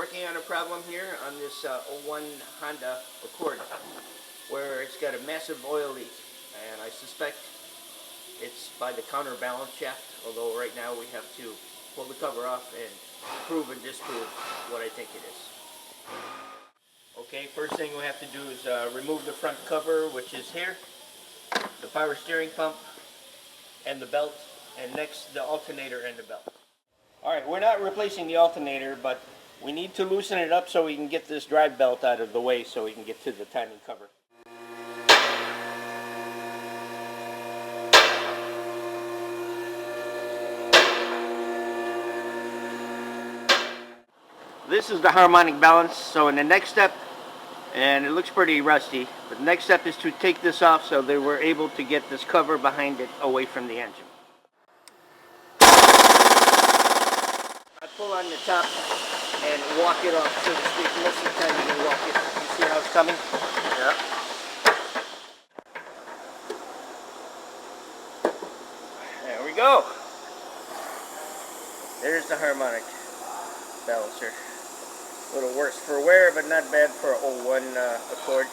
working on a problem here on this 01 Honda Accord where it's got a massive oil leak, and I suspect it's by the counterbalance shaft, although right now we have to pull the cover off and prove and disprove what I think it is. Okay, first thing we have to do is remove the front cover, which is here, the power steering pump and the belt, and next the alternator and the belt. Alright, we're not replacing the alternator, but we need to loosen it up so we can get this drive belt out of the way so we can get to the timing cover. This is the harmonic balance, so in the next step, and it looks pretty rusty, but the next step is to take this off so that we're able to get this cover behind it away from the engine. I pull on the top and walk it off, so to speak. Most of the time you can walk it. You see how it's coming? Yeah. There we go. There's the harmonic balancer. A little worse for wear, but not bad for an 01 Accord.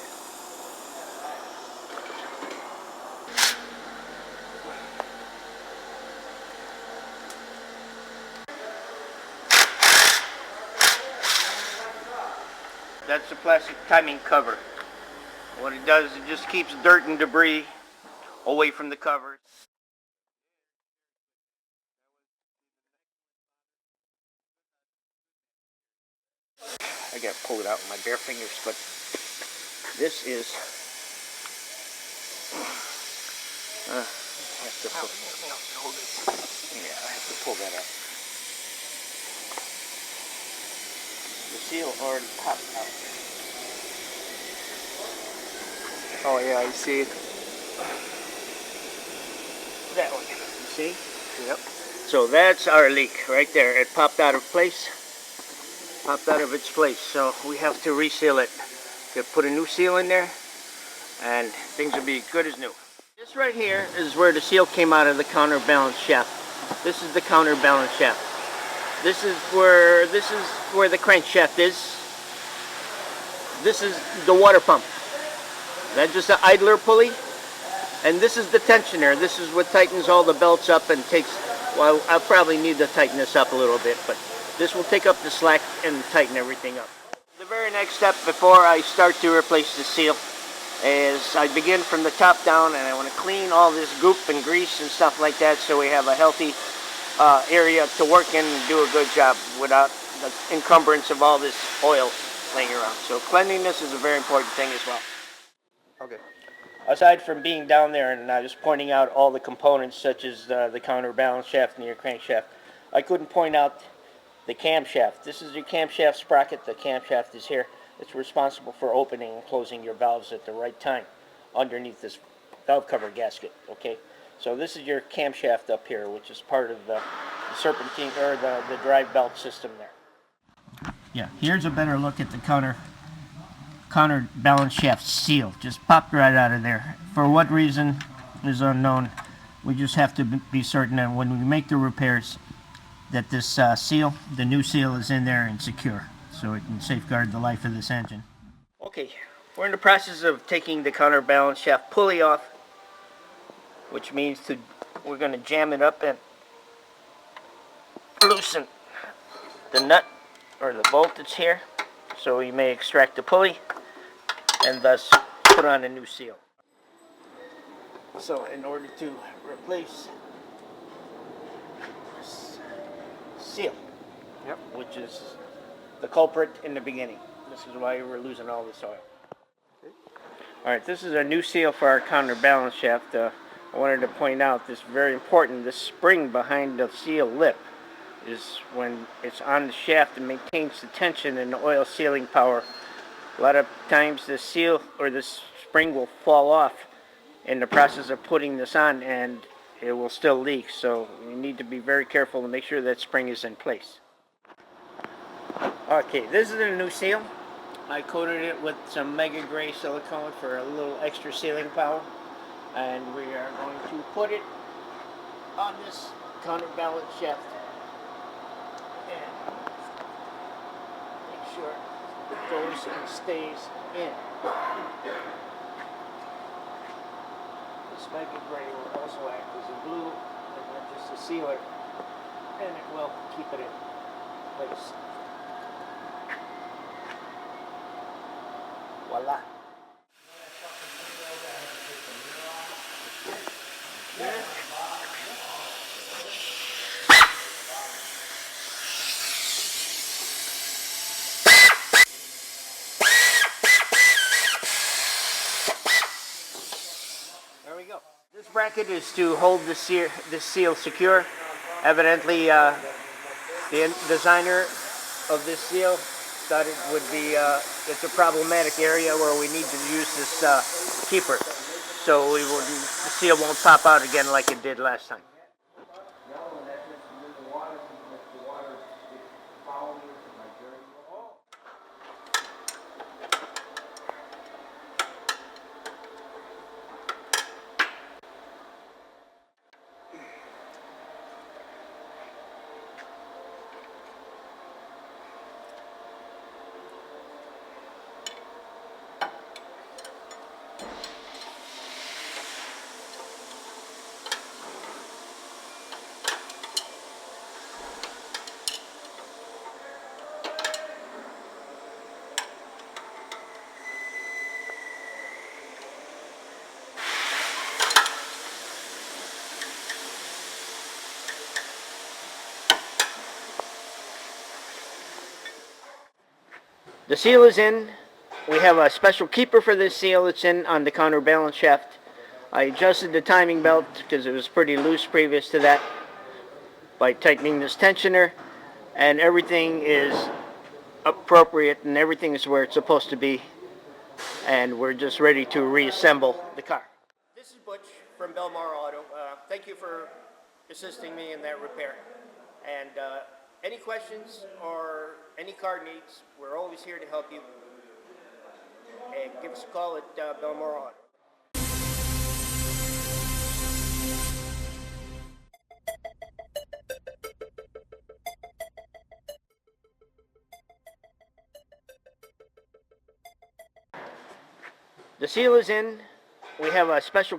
That's the plastic timing cover. What it does, it just keeps dirt and debris away from the cover. I got to pull it out with my bare fingers, but this is I have to pull that out. The seal already popped out. Oh yeah, I see it. That one, you see? Yep. So that's our leak right there. It popped out of place. Popped out of its place. So we have to reseal it. Got to put a new seal in there, and things will be good as new. This right here is where the seal came out of the counterbalance shaft. This is the counterbalance shaft. This is where the crankshaft is. This is the water pump. That's just the idler pulley. And this is the tensioner. This is what tightens all the belts up and takes, well, I'll probably need to tighten this up a little bit, but this will take up the slack and tighten everything up. The very next step before I start to replace the seal is I begin from the top down, and I want to clean all this goop and grease and stuff like that so we have a healthy area to work in and do a good job without the encumbrance of all this oil laying around. So cleanliness is a very important thing as well. Okay. Aside from being down there and just pointing out all the components such as the counterbalance shaft and your crankshaft, I couldn't point out the camshaft. This is your camshaft sprocket. The camshaft is here. It's responsible for opening and closing your valves at the right time underneath this valve cover gasket. Okay, so this is your camshaft up here, which is part of the serpentine or the drive belt system there. Yeah, here's a better look at the counterbalance shaft seal. Just popped right out of there. For what reason is unknown. We just have to be certain that when we make the repairs that this seal, the new seal, is in there and secure, so it can safeguard the life of this engine. Okay, we're in the process of taking the counterbalance shaft pulley off, which means we're going to jam it up and loosen the nut or the bolt that's here, so we may extract the pulley and thus put on a new seal. So in order to replace this seal, Yep. which is the culprit in the beginning, this is why we're losing all this oil. Okay. Alright, this is a new seal for our counterbalance shaft. I wanted to point out this very important. This spring behind the seal lip is when it's on the shaft, it maintains the tension and the oil sealing power. A lot of times the seal or the spring will fall off in the process of putting this on, and it will still leak. So you need to be very careful to make sure that spring is in place. Okay, this is a new seal. I coated it with some mega gray silicone for a little extra sealing power, and we are going to put it on this counterbalance shaft and make sure it goes and stays in. This spiky gray will also act as a glue and not just a sealer, and it will keep it in place. Voila. There we go. This bracket is to hold this seal secure. Evidently, the designer of this seal thought it would be, it's a problematic area where we need to use this keeper. So the seal won't pop out again like it did last time. The seal is in. We have a special keeper for this seal. It's in on the counterbalance shaft. I adjusted the timing belt because it was pretty loose previous to that by tightening this tensioner, and everything is appropriate and everything is where it's supposed to be, and we're just ready to reassemble the car. This is Butch from Balmoral Auto. Thank you for assisting me in that repair. And any questions or any car needs, we're always here to help you. And give us a call at Balmoral Auto. The seal is in. We have a special